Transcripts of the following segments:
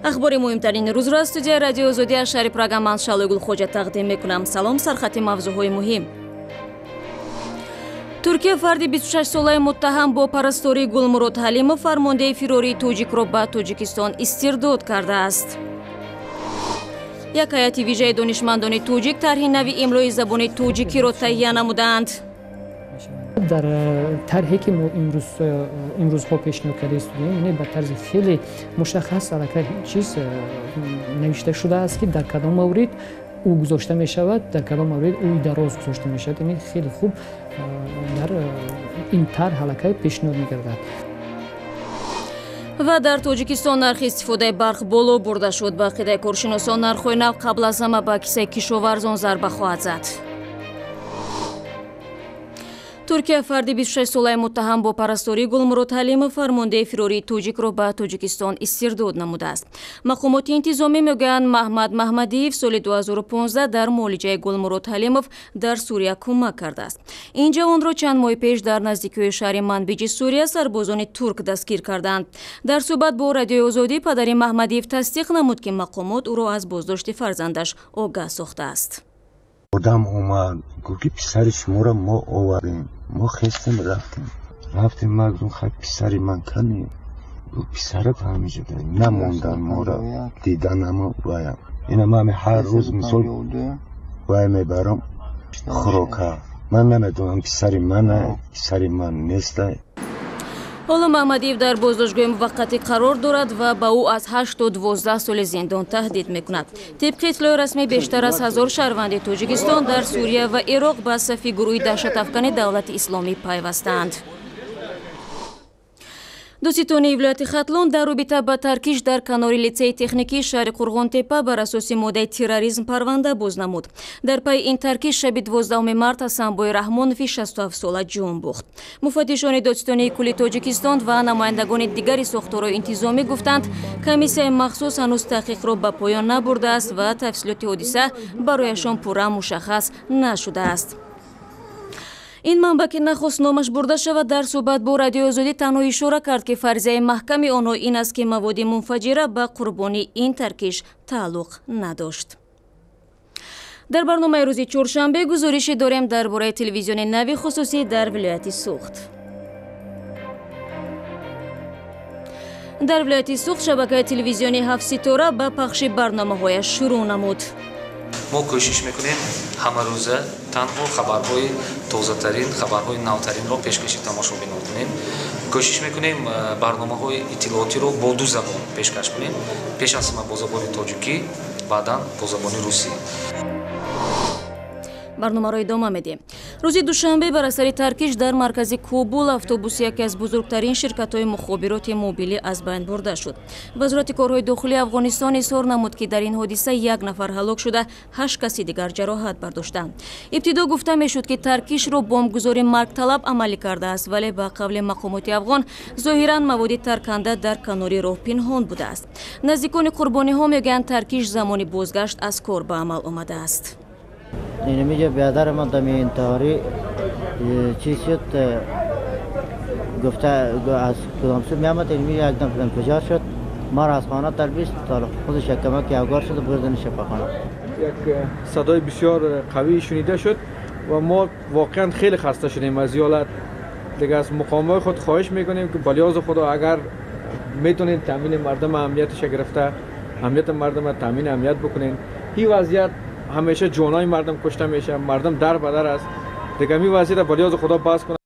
اخبار مهمترین روز را از استودیو رادیو آزادی از شهر پراگ من شالوی گلخوجه تقدیم میکنم. سلام. سرخط موضوعهای مهم. ترکیه فردی 26 ساله متهم با پرستاری گلمرود حلیمов فرمانده فراری توجیک را به تاجیکستان استرداد کرده است. یک هیئت ویژه دانشمندان توجیک طرح نوی املای زبان توجیکی را تهیه نمودند. در طرحی که ما امروزها پیشنهاد کرده استودیو به طرز خیلی مشخص علاقه چیز نوشته شده است که در کدام مورد او گذاشته می شود، در کدام مورد او دراز گذاشته می شود. یعنی خیلی خوب در این طرح علاقه پیشنهاد می گردد. و در تاجیکستان نرخ استفاده برق بالا برده شد. با عقیده کارشناسان نرخ‌های نفت قبل از همه به کیسه کشاورزان ضربه خواهد زد. ترکیه فردی 26 ساله متهم با پرستاری گلمرود حلیمов فرمانده فراری توجیک را به تاجیکستان استرداد نموده است. مقامات انتظامی میگویند محمد محمدیف سال 2015 در معالجه گلمرود حلیمov در سوریه کمک کرده است. این جوان را چند ماه پیش در نزدیکی شهر منبیج سوریه سربازان ترک دستگیر کردند. در صحبت با رادیو آزادی پدر محمدیف تصدیق نمود که مقامات او را از بازداشت فرزندش آگاه ساخته است. آدم اومد گفت پسر شما را ما آوردیم، ما خستیم رفتیم مردم خیلی پسری من کنیم پسرت همیشه داریم نموندن ما را دیدن اما بایم این همه هر روز مثال بایم میبرم خوراکه من نمیدونم پسری من نیسته. حالا محمدیف در بازداشتگاه موقتی قرار دارد و با او از 8 تا 12 سال زندان تهدید میکند. طبق اطلاع رسمی بیشتر از 1000 شهروند تاجیکستان در سوریه و عراق به صف گروه دهشت افکن دولت اسلامی پیوستند. دوستان ولایت ختلون در رابطه با ترکیش در کنار لیسه تکنیکی شهر قرغان تپه بر اساس ماده تروریسم پرونده باز نمود. در پی این ترکیش شب 12 مارس حسنبای رحمانوی 67 ساله جان باخت. مفتشان دادستانی کل تاجیکستان و نمایندگان دیگر ساختارهای انتظامی گفتند کمیسیون مخصوص هنوز تحقیق را به پایان نبرده است و تفصیلات حادثه برایشان پورا مشخص نشده است. این منبع که نخواست نامش برده شود در صحبت با رادیو آزادی تنها اشاره کرد که فرضیه محکم آنها این است که مواد منفجره به قربانی این ترکیش تعلق نداشت. در برنامه روز چهارشنبه گزارشی داریم درباره تلویزیون نوی خصوصی در ولایت سوخت. در ولایت سوخت شبکه تلویزیونی 7 ستاره به پخش برنامه‌هایش شروع نمود. ما کوشش میکنیم همه روزه تنها خبرهای تازه‌ترین خبرهای نوترین را پیشکش تماشابینان کنیم. کوشش میکنیم برنامه‌های اطلاعاتی رو با 2 زبان پیشکش کنیم. پیش از همه با زبان تاجیکی، بعداً با زبان روسی. برنامه را ادامه میدیم. روز دوشنبه بر اثر ترکیش در مرکز کابل اتوبوس یکی از بزرگترین شرکت‌های مخابرات موبیلی از بین برده شد. وزارت کارهای داخلی افغانستان اظهار نمود که در این حادثه 1 نفر هلاک شده، 8 کسی دیگر جراحت برداشتند. ابتدا گفته میشد که ترکیش را بمبگذاری مرگ طلب عملی کرده است، ولی به قول مقامات افغان ظاهراً مواد ترکنده در کنار راه پنهان بوده است. نزدیکان قربانی‌ها میگویند ترکیش زمانی بازگشت از کار به عمل آمده است. این میگه بیادر ما دمی انتحاری چیز شد گفته از کدام سو میامد این میگه اکدام کدام فجار شد ما را از خانه تربیست تا خودش یک کمک اوگار شد و بردن شفاخانه. یک صدای بسیار قوی شنیده شد و ما واقعا خیلی خسته شدیم از حالت. دیگه از مقامات خود خواهش میکنیم که بالیاز خدا اگر میتونین تامین مردم امنیتش گرفته امنیت مردم تامین امنیت بکنین. این وضعیت همیشه جانای مردم کشته میشه، مردم در بدر است. دیگه می وضعیت بالیاز خدا باز کنه.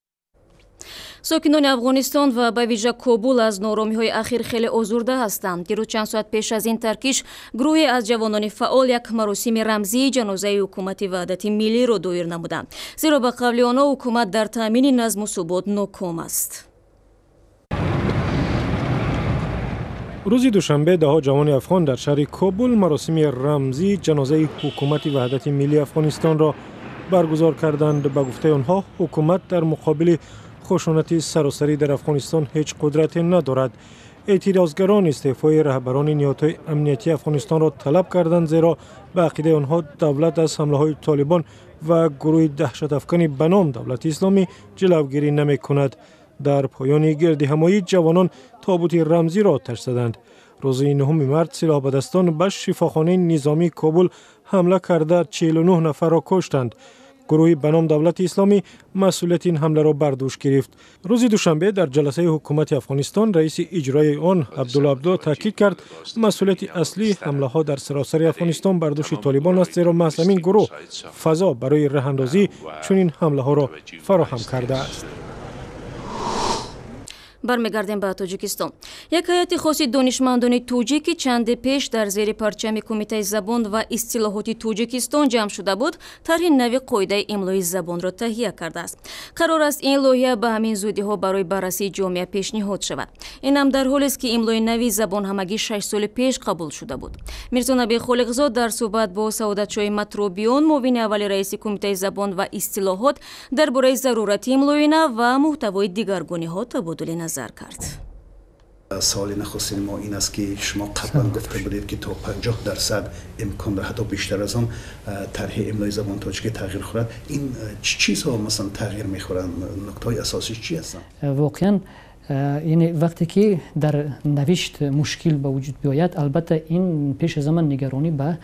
ساکنان افغانستان و به ویژه کابل از نارامی‌های اخیر خیلی آزرده هستند. دیروز چند ساعت پیش از این ترکیش گروهی از جوانان فعال یک مراسم رمزی جنازه حکومت وحدت ملی را دایر نمودند. زیرا به قول آنها حکومت در تامین نظم و ثبات ناکام است. روز دوشنبه ده جوان افغان در شهر کابل مراسم رمزی جنازه حکومت وحدت ملی افغانستان را برگزار کردند. به گفته آنها حکومت در مقابل خشونت سراسری در افغانستان هیچ قدرت ندارد. اعتراضگران استعفای رهبران نهادهای امنیتی افغانستان را طلب کردند، زیرا به عقیده آنها دولت از حمله‌های طالبان و گروه دهشت افکن به نام دولت اسلامی جلوگیری نمی کند. در پایان گردهمایی جوانان تابوت رمزی را آتش زدند. روز 9 مارس سلاح‌بدستان به شفاخانه نظامی کابل حمله کرده 49 نفر را کشتند. گروهی به نام دولت اسلامی مسئولیت این حمله را بر دوش گرفت. روز دوشنبه در جلسه حکومت افغانستان رئیس اجرایی آن عبدالله عبدو تاکید کرد مسئولیت اصلی حمله ها در سراسر افغانستان بر دوش طالبان است، زیرا محض همین گروه فضا برای راه اندازی چنین حمله ها را فراهم کرده است. برمیگردیم به تاجیکستان. یک هیئت خاص دانشمندان توجیکی چند پیش در زیر پرچم کمیته زبان و اصطلاحات توجیکستان جمع شده بود، طرح نوی قاعده املای زبان را تهیه کرده است. قرار است این لایحه به همین زودی ها برای بررسی جامعه پیشنهاد شود. این هم در حالی است که املای نوی زبان همگی 6 سال پیش قبول شده بود. میرزا نبی خالقزاد در صحبت با سعادت شاه مطروبیان، معاون اول رئیس کمیته زبان و اصطلاحات، درباره ضرورت املای نو و محتوای دیگرگونی ها تبادل نظر کرد. سوال نخستین ما این است که شما قبلا گفته بودید که تا 50% امکان داره، حتی بیشتر از آن، طرح املای زبان تاجیکی تغییر خورد. این چیزها مثلا تغییر میخورن؟ نکته‌های اساسیش چی هستن؟ واقعا یعنی وقتی که در نوشت مشکل به وجود بیاید، البته این پیش از همه نگرانی به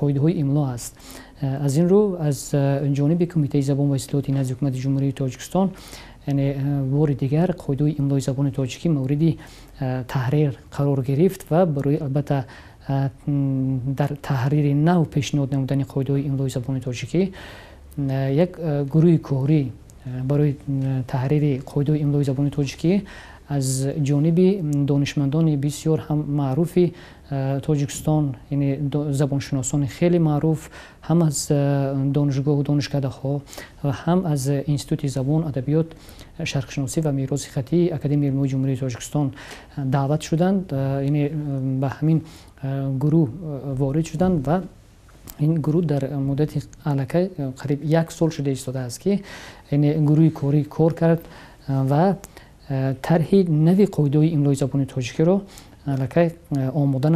قاعده‌های املا است. از این رو از جانب کمیته زبان و اصطلاحات نزد حکومت جمهوری تاجیکستان یعنی بار دیگر قاعده املای زبان تاجیکی موردی تحریر قرار گرفت و برای البته در تحریر نو پیشنهاد نمودن قاعده املای زبان تاجیکی یک گروه کاری برای تحریر قاعده املای زبان تاجیکی از جانب دانشمندان بسیار هم معروف تاجیکستان، یعنی زبانشناسان خیلی معروف، هم از دانشگاه و دانشکده ها و هم از انستیتوت زبان، ادبیات، شرقشناسی و میراث خطی اکادمی علمی جمهوری تاجیکستان دعوت شدند. یعنی به همین گروه وارد شدند و این گروه در مدت علاقه قریب 1 سال شده ایستاده است که یعنی گروه کاری کار کرد و طرح نوی قاعده املای زبان تاجیکی را علاقه آماده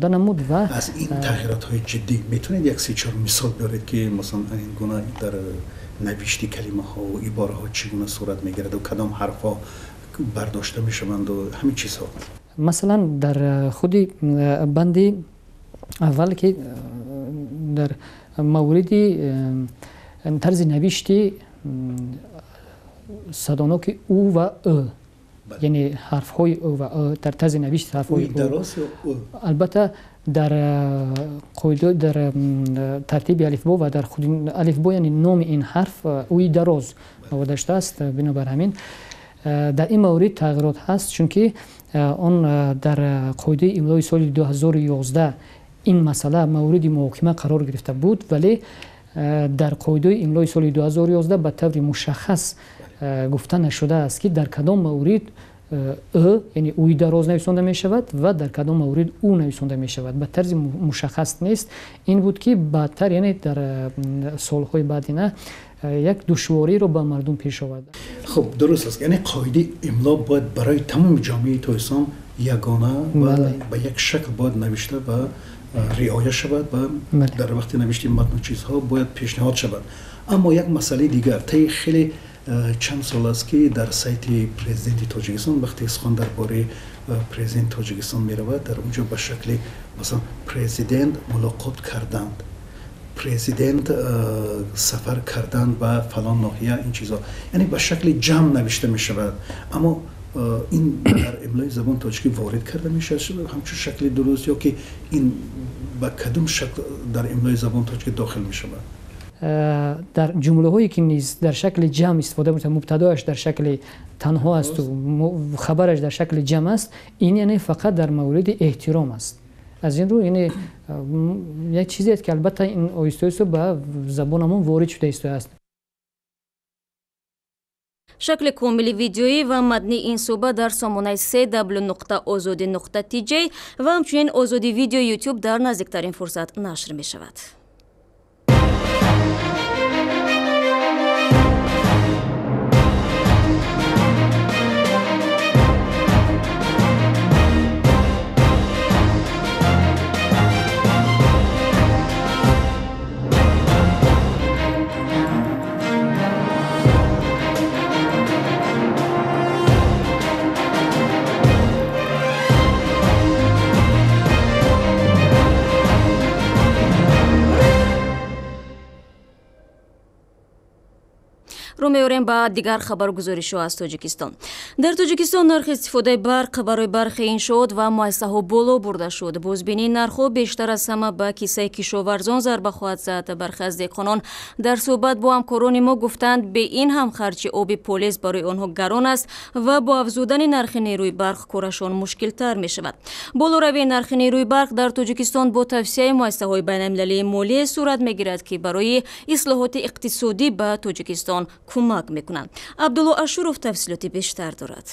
نمود. و از این تغییرات های جدی میتونید یک 3-4 مثال بیارید که مثلا این گونه در نوشتی کلمه ها و عباره ها چگونه صورت میگیرد و کدام حرف ها برداشته میشوند و همین چیزها؟ مثلا در خود بندی اول که در موردی طرز نوشتی صداناک او و ا، یعنی حرف های او و ا در طرز نوشت حرف های او، البته در قاعده در ترتیب الفبا و در خود الفبا یعنی نام این حرف اوی دراز آورده است. بنابر همین در این مورد تغییرات هست، چون که آن در قاعده املای سال 2011 این مسئله مورد محاکمه قرار گرفته بود، ولی در قاعده املای سال 2011 به طور مشخص گفته نشده است که در کدام مورد یعنی اوی دراز نویسنده می شود و در کدام مورد او نویسنده می شود. به طرز مشخص نیست. این بود که بعدتر یعنی در سالهای بعدی نه یک دشواری رو به مردم پیش آورد. خب درست است، یعنی قاعده املا باید برای تمام جامعه تاجیکستان یگانه و به یک شکل باید نوشته و رعایت شود و در وقت نوشته متن چیزها باید پیشنهاد شود. اما یک مسئله دیگر، طی خیلی چند سال است که در سایت پرزیدنت تاجیکستان وقتی سخن درباره پرزیدنت تاجیکستان می رود، در اونجا به شکل مثلا پرزیدنت ملاقات کردند، پرزیدنت سفر کردند و فلان ناحیه، این چیزا یعنی به شکل جمع نوشته می شود. اما این در املای زبان تاجیکی وارد کرده می شود همچون شکل درست، یا که این به کدام شکل در املای زبان تاجیکی داخل می شود؟ در جمله هایی که نیز در شکل جمع استفاده می‌کنه، مبتداش در شکل تنها است و خبرش در شکل جمع است، این یعنی فقط در مورد احترام است. از این رو یعنی یک چیزی است که البته این آیسته به زبانمون وارد شده است. شکل کامل ویدیویی و متنی این صحبت در سامانه www.azadi.tj و همچنین آزادی ویدیو یوتیوب در نزدیکترین فرصت نشر می شود. رو می‌آوریم با دیگر خبرگزاری‌ها از تاجیکستان. در تاجیکستان نرخ استفاده برق برای برخی انشاءات و مؤسسه‌ها بالا برده شد. بازبینی نرخ‌ها بیشتر از همه به کیسه کشاورزان ضربه خواهد زد. برخی از دهقانان در صحبت با همکاران ما گفتند به این هم خرج آب پلیس برای آنها گران است و با افزودن نرخ نیروی برق کارشان مشکل‌تر می‌شود. بالوروی نرخ نیروی برق در تاجیکستان با توسعه مؤسسه‌های بین‌المللی مالی صورت می‌گیرد که برای اصلاحات اقتصادی به تاجیکستان کمک می‌کنند. عبدالله اشورов تفصیلات بیشتر دارد.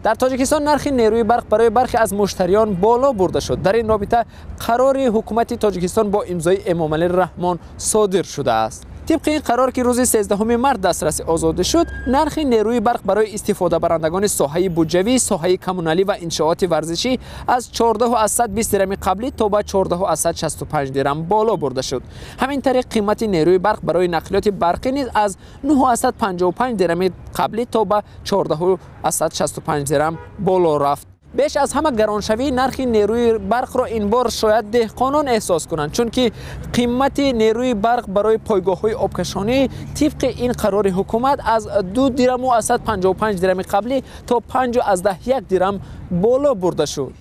در تاجیکستان نرخ نیروی برق برای برخی از مشتریان بالا برده شد. در این رابطه قرار حکومت تاجیکستان با امضای امامعلی رحمان صادر شده است. طبق این قرار که روز 13 مارس دسترسی آزاد شد، نرخ نیروی برق برای استفاده برندگان ساحه بودجوی، ساحه کمونالی و انشاءات ورزشی از 14,120 درم قبلی تا به 14,165 درم بالا برده شد. همین طریق قیمت نیروی برق برای نقلیات برقی نیز از 955 درم قبلی تا به 14,165 درم بالا رفت. بیش از همه گرانشوی نرخ نیروی برق را این بار شاید دهقانان احساس کنند، چون که قیمت نیروی برق برای پایگاه‌های آبکشانی طبق این قرار حکومت از 2 درم و 155 درم قبلی تا 5.1 درم بالا برده شد.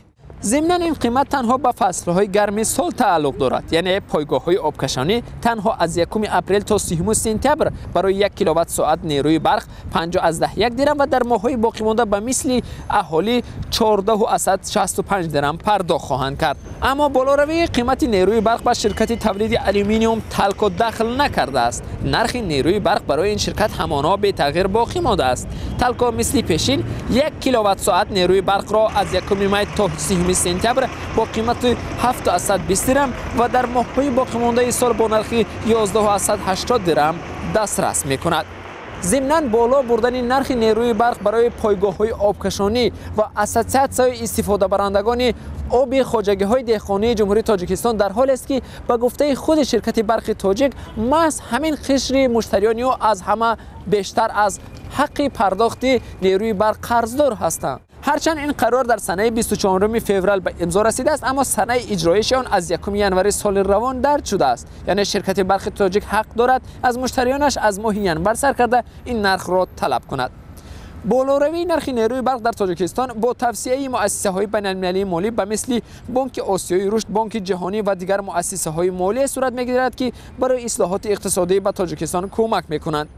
ضمناً این قیمت تنها به فصل‌های گرم سال تعلق دارد، یعنی پایگاه‌های آبکشانی تنها از 1 اپریل تا 30 سپتامبر برای 1 کیلووات ساعت نیروی برق 5.1 درم و در ماه‌های باقی مانده به مثل اهالی 14.65 درم پرداخت خواهند کرد. اما بالاروی قیمت نیروی برق به شرکت تولید آلومینیوم تالکو دخل نکرده است. نرخ نیروی برق برای این شرکت همانا به تغییر باقی مانده است. تالکو مثل پیشین 1 کیلووات ساعت نیروی برق را از 1 می تا 30 سپتامبر با قیمت 720 درم و در ماه‌های باقی مانده سال با نرخ 1180 درم دسترس می‌کند. ضمناً بالا بردن نرخ نیروی برق برای پایگاه‌های آبکشانی و اساسیاسی‌های استفاده برندگان آب خواجگی‌های دهقانی جمهوری تاجیکستان در حال است که به گفته خود شرکت برق تاجیک محض همین قشر مشتریانی از همه بیشتر از حق پرداخت نیروی برق قرضدار هستند. هرچند این قرار در سنه 24 فوریه به امضا رسیده است، اما سنه اجرایش آن از 1 ینوری سال روان درج شده است. یعنی شرکت برق تاجیک حق دارد از مشتریانش از ماه ینور سر کرده این نرخ را طلب کند. بالاروی نرخ نیروی برق در تاجیکستان با توسعه مؤسسه‌های بین‌المللی مالی به مثل بانک آسیایی رشد، بانک جهانی و دیگر مؤسسه‌های مالی صورت می‌گیرد که برای اصلاحات اقتصادی به تاجیکستان کمک می‌کنند.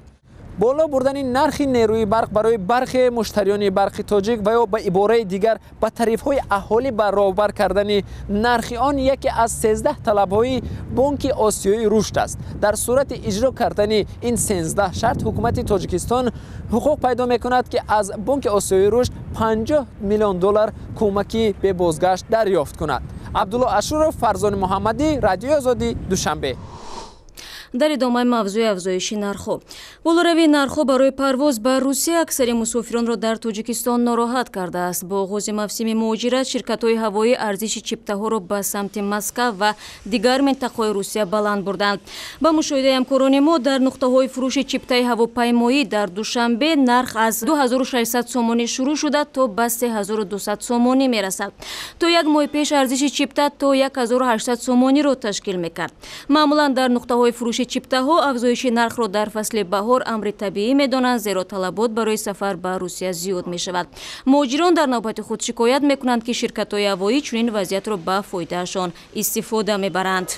بالا بردن نرخ نیروی برق برای برخی مشتریان برق تاجیک و یا به عباره دیگر با تعریف‌های اهالی برابر کردن نرخ آن یکی از 13 طلب‌های بانک آسیایی رشد است. در صورت اجرا کردن این 13 شرط حکومت تاجیکستان حقوق پیدا می‌کند که از بانک آسیایی رشد 50 میلیون دلار کمکی به بازگشت دریافت کند. عبدالله اشورов، فرزان محمدی، رادیو آزادی، دوشنبه. در ادامه موضوع افزایش نرخ‌ها، بالاروی نرخ‌ها برای پرواز به روسیه اکثر مسافران را در تاجیکستان ناراحت کرده است. با آغاز موسم مهاجرت، شرکت‌های هوایی ارزش چیپته‌ها را به سمت مسکو و دیگر منطقه‌های روسیه بلند بردند. با مشاهده همکاران ما در نقطه‌های فروش چیپته هواپیمایی در دوشنبه نرخ از 2600 سومانی شروع شده تا به 3200 سومانی می‌رسد. تا یک ماه پیش ارزش چیپته تا 1800 سومانی را تشکیل می‌کرد. معمولاً در نقطه‌های فروش چیپته‌ها افزایش نرخ را در فصل بهار امر طبیعی می‌دانند، زیرا طلبات برای سفر به روسیه زیاد می‌شود. مهاجران در نوبت خود شکایت می‌کنند که شرکت‌های هوایی چنین وضعیت را به فایدهشان استفاده می‌برند.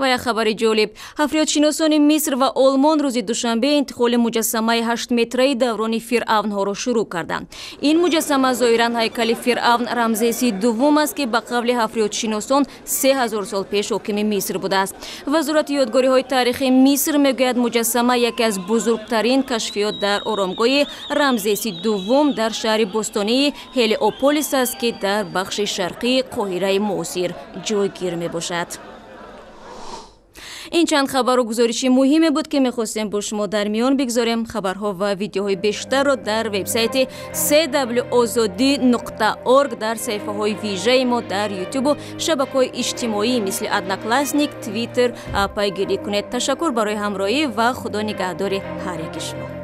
و یک خبر جالب، حفریت‌شناسان مصر و آلمان روز دوشنبه انتقال مجسمه 8 متری دوران فرعون‌ها را شروع کردند. این مجسمه ظاهراً هیکل فرعون رمزیس دوم است که به قول حفریت‌شناسان 3000 سال پیش حاکم مصر بوده است. وزارت یادگاری‌های تاریخی مصر میگوید مجسمه یکی از بزرگترین کشفیات در آرامگاه رمزیس دوم در شهر بوستانی هلیوپولیس است که در بخش شرقی قاهره معاصر جایگیر میباشد. این چند خبر و گزارش مهمی بود که میخواستیم با شما در میان بگذاریم. خبرها و ویدیوهای بیشتر را در وبسایت cwazadi.org در صفحه های ویژه ما در یوتیوب و شبکه‌های اجتماعی مثل ادناکلاسنیک، توییتر پیگیری کنید. تشکر برای همراهی و خدا نگهدار هر یک شما.